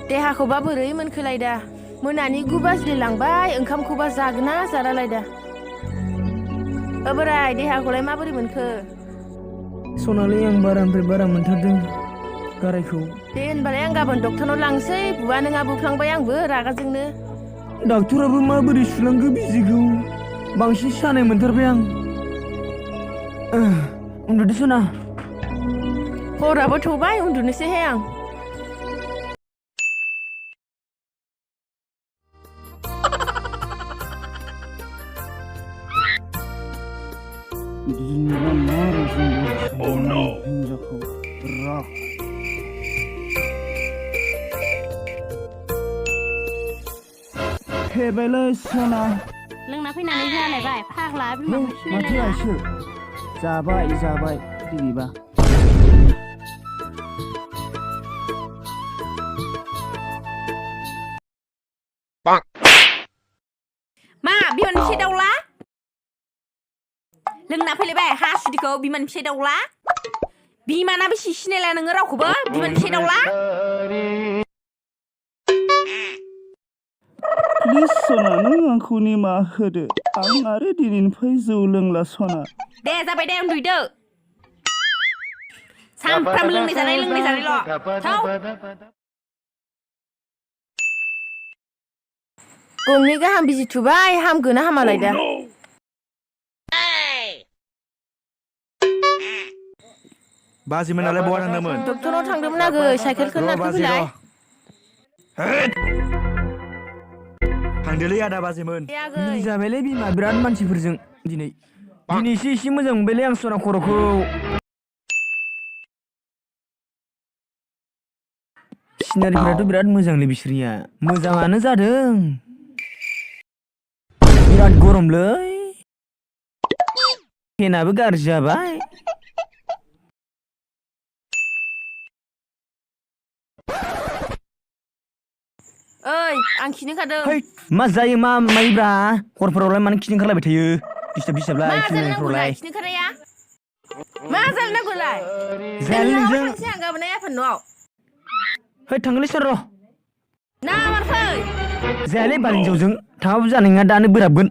देहाखौबा बोरै मोनखोलाय दा मोनानि 9 बाजिलांबाय ओंखामखौबा जागोना जालालाय दा बोराय देहाखौलाय माबोरै मोनखो सनालि आं बारानिफ्राय बारा मोनथारदों गारायखौ दे होनबालाय आं गाबोन डक्टरनाव लांसै बुवा नोंहा बुफ्लांबाय आंबो रागाजोंनो डाक्टराबो माबोरै सुलांगो बिजिखौ बांसिन सानाय मोनथारबाय आं उन्दुदो सना हराबो थौबाय उन्दुनोसैहाय आं फेबायलै सना लोंना फैनानै जालायबाय फाग्ला माथो आइसो जाबाय दिनैबा मा बिमानि फिसाइ दाउला लोंना फैलायबाय हासुदिखौ बिमानि फिसाइ दाउला बिमाना बेसे सिनायला नोङो रावखौबो बिमानि फिसाइ दाउला प्लिज सना नों आंखौ निमाहा होदो आं आरो दिनैनिफ्राय जौ लोंला सना दे जाबाय दे उन्दुदो सामफ्राम लोंनाय जानायल' थाव गंनै गाहाम बिजि थुबाय हामगोना हामालाय दा बाजिमोनालाय बहा थांदोंमोन डक्टरनाव थांदोंमोन आगै साइकेलखौ नारखोफैलाय थांदोलै आदा बाजिमोन बिदि जाबायलै बिमा बिराद मानसिफोरजों दिनै एसे मोजां मोनबायलै आं सना खर'खौ सिनारिफोराथ' बिराद मोजांलै बिसोरनिया मोजाङानो जादों बिराद गरमलै फेनाबो गाज्रि जाबाय ओइ आं खिनो खादों मा जायो मा माइब्रा हरफोरावलाय मानो खिनो ओंखारलायबाय थायो दिस्टार्बलाय खिनायफोरावलाय खिनो खानाया मा जानांगौलाय जायालै नोंजों थांसै आं गाबोन आफाद न'आव थांगोनलै सर' ना मारफै जायालै बालिं जौजों थाङाबो जानाय नङा दानो बोराबगोन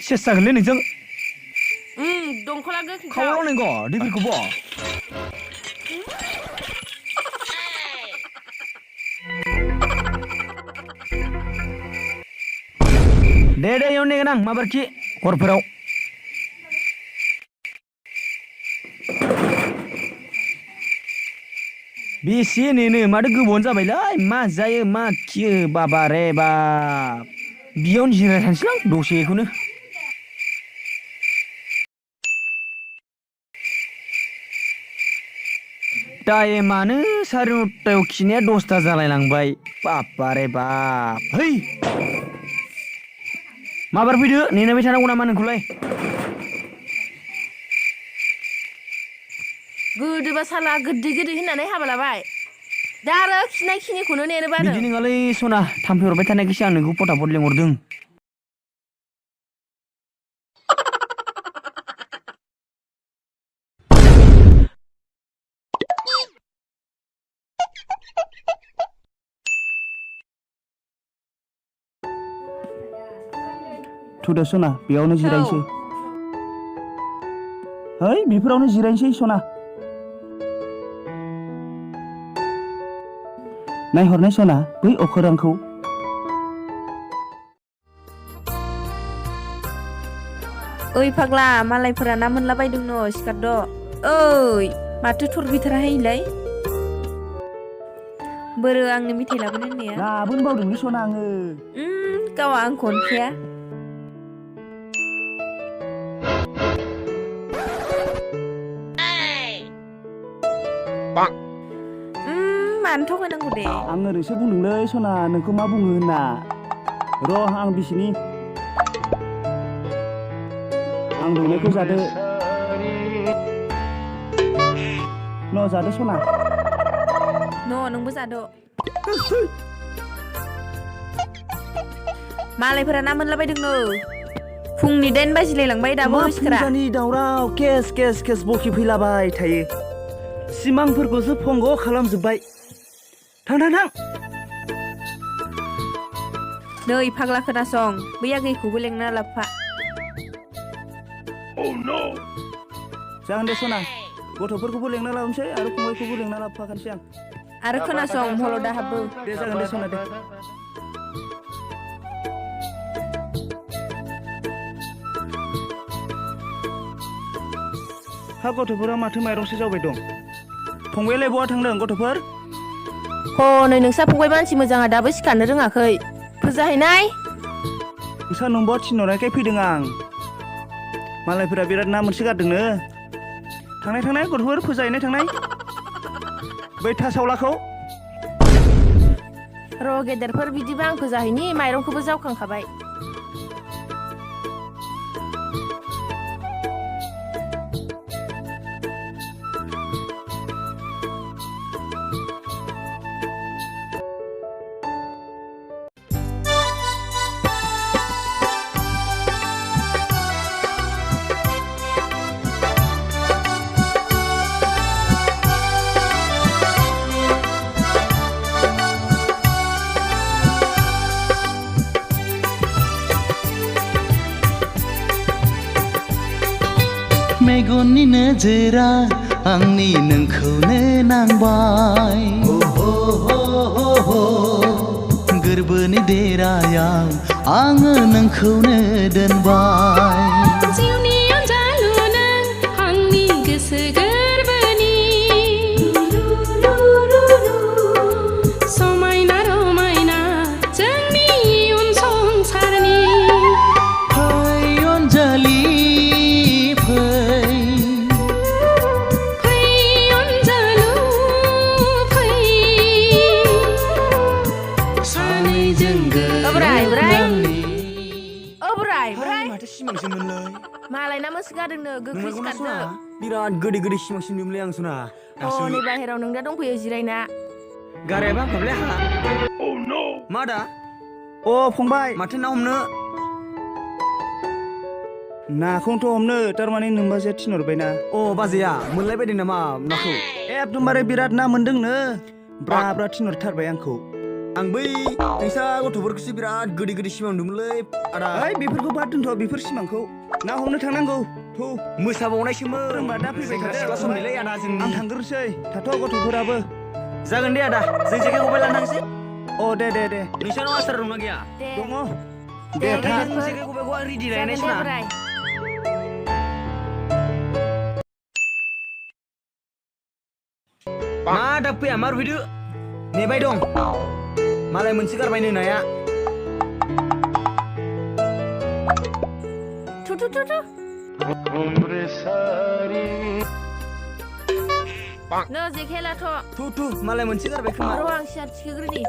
सेस जागोनलै नोंजों दंखला गोख्रै खावलाव नोंगौ दैफोरखौबो दे इयाव नेगोन आं माबारखि हरफोराव बेसे नेनो माथो गोबावानो जाबायलै मा जायो मा खियो बाबा रे बाब बियावनो जिरायना थानोसैलां दसेखौनो टाइमानो 9:30 खिनाया 10ता जालायलांबाय बाबा रे बाब है माबार फैदो नेनायबाय थानांगौ नामा नोंखौलाय गोदोबा साला गोदै होननानै हाबा लाबाय दा आरो खिनिखौनो नेनो बादों बिदि नङालै सना थाम्फै हरबाय थानायखायसो आं नोंखौ फटाफट लेंहरदों थुदो सना बेयावनो जिरायनोसै है बेफोरावनो जिरायनोसै सना नायहरनाय सना बै अखोरांखौ ओइ फाग्ला मालायफोरा ना मोनला बायदों न सिखारद' ओइ माथो थरबिथाराहायलाय बोरो आंनो मेथाइ लाबोनो होननाया लाबोनो बावदोंलै सना आङो गावा आंखौ अनखाया मानो थगायनांगौ दे आं ओरैसो बुंदोंलै सना नोंखौ मा बुङो होनना र' आं बिसिनि आं दौनायखौ जादो न' जादो सना नोंबो जाद' मालायफोरा ना मोनलाबायदोंनो फुंनि 8 बाजिलायलांबाय दाबो सिखारा फुंजानि दावराव केस केस केस बखि फैलाबाय थायो सिमांफोरखौसो फंग' खालामजोब्बाय थां थां थां नै फाग्ला खोनासं बै आगैखौबो लेंना लाबफा जागोन दे सना गथ'फोरखौबो लेंना लाबोनोसै आरो फंबायखौबो लेंना लाबोफाखानोसै आं आरो खोनासं हलदा हाबबो दे जागोन दे सना दे हा गथ'फोरा माथो माइरंसो जाबाय दं फंबायालाय बहा थांदों गथ'फोर नै नोंसा फंबाय मानसि मोजाङा दाबो सिखारनो रोङाखै फोजाहैनाय नोंसा नोंबा थिनहरनायखाय फैदों आं मालायफोरा बिराद ना मोनसोगारदोंनो थांनाय गथ'फोर फोजाहैनाय थांनाय बै थासावलाखौ र' गेदेरफोर बिदिबा आं फोजाहैनि माइरंखौबो जावखांखाबाय मेगननि नोजोरा आंनि नोंखौनो नांबाय गोरबोनि देरायाव आङो नोंखौनो दोनबाय जिउनि अनजालु नों आंनि गोसो गोरबोनि समायना रमायना जोंनि इयुन संसारनि फै अनजालि मालायना मोनसोगारदोंनो गोख्रै सिखारदो बिराद गोदै गोदै सिमांसिम नुमोनलै आं सना नै बाहेराव नों दा दंफैयो जिरायना गारायबा हाबलाय हा मा दा अ फंबाय माथो ना हमनो नाखौथ' हमनो थारमाने नोंबाजैया थिनहरबायना अ बाजैया मोनलायबायदों नामा नाखौ एकदमबारे बिराद ना मोनदोंनो ब्रा ब्रा थिनहरथारबाय आंखौ आं बै नोंसा गथ'फोरखौसो बिराद गोदै गोदै सिमां नुदोंमोनलै आदा ओइ बेफोरखौ बाद दोनथ' बेफोर सिमांखौ ना हमनो थांनांगौ थौ मोसाबावनायसोमोन होनबा दा फैबाय सिख्ला समनिलै आदा जों आं थांग्रोसै थाथ' गथ'फोराबो जागोन दे आदा जों जेखाइ खबाइ लाना थांसै अ दे नोंसानाव आसार दंना गैया दङ दे था गेदेरफोर जेखाइ खबाइखौ आं रेडि जागोन लायनाय दे सना बोराय मा दा फैया मा रुफैदो नेबाय दं मालाय मोनसे गारबायनो नाया थु नो जेखाइ लाथ' थु मालाय मोनसे गारबाय खोमा र' आं सियार थिखोग्रोनि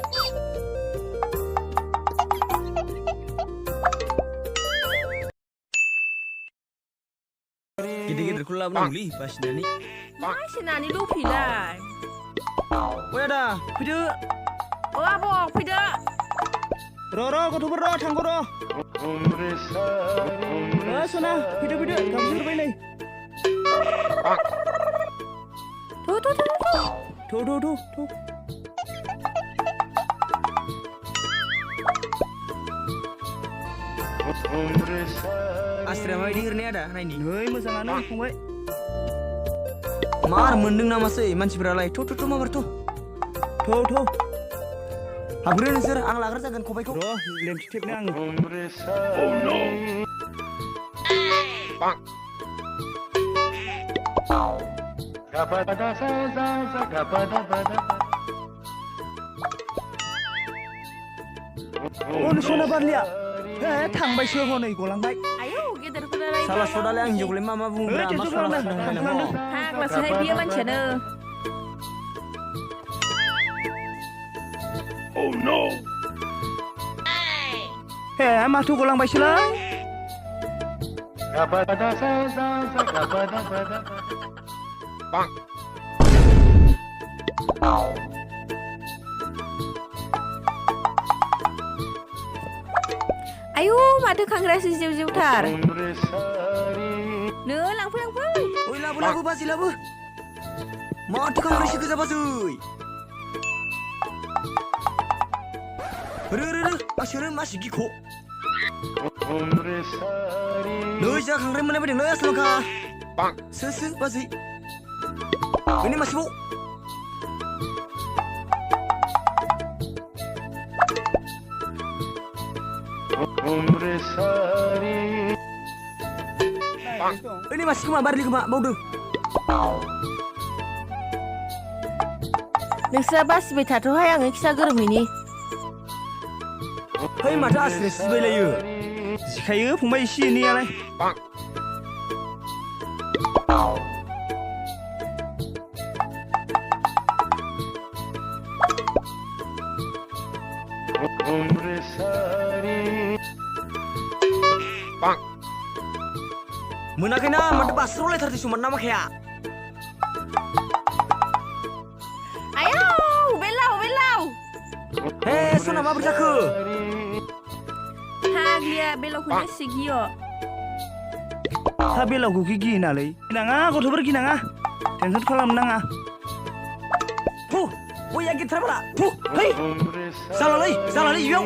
गिदिर गिदिरखौ लाबोनांगौलै बासिनानै बासिनानै दंफैलाय ओइ आदा फैदो आब' फैदो र' गथ'फोर र' थांगौ र' सना फैदो गाबज्रिहरबाय नै थौ आस्राया माबायदि ओरैनो आदा नायनि नै मोजाङानो फंबाय मार मोनदों नामासै मानसिफोरालाय थ' माबार थ' हाबग्रो नोंसोर आं लाग्रा जागोन खबाइखौ र' लेमथि थेबनो आङो सना बारलिया थांबायसो हनै गलांबाय आयौ गेदेरफोरालाय साला सदालाय आं हिन्जावखौलाय मा बुङोब्रा मा सना फाग्लासोहाय बियो मानसियानो माथो गलांबायसोलाय Ayo, माथो खांग्राया जेव-जेवथार. नो लांफै. Oi labu bazi labu. Mati kang resi kerja bazi. Re, asyik masih giko. Noi ja kang mana bedeng noi asal ka. Sesu bazi. Ini masih bu. Ini masih kemana balik kemana bau deh. नोंस्रा बासिबाय थाथ'हाय आङो खिसा गोरोमहैनि Hei माथो आस्रे सिबायलायो. सिखायो फंबाय एसे एनैयालाय Monakai na mata basro lai tharti suman nama kaya. Ayo, belau. Hei sona ma berjaku. Haglia beloknya segio. ha बेलावखौ गिनालै गिनाङा गथ'फोर गिनाङा tension खालामनाङा Puh, oh ya kita berapa? Puh, hei, salah lagi, yuk.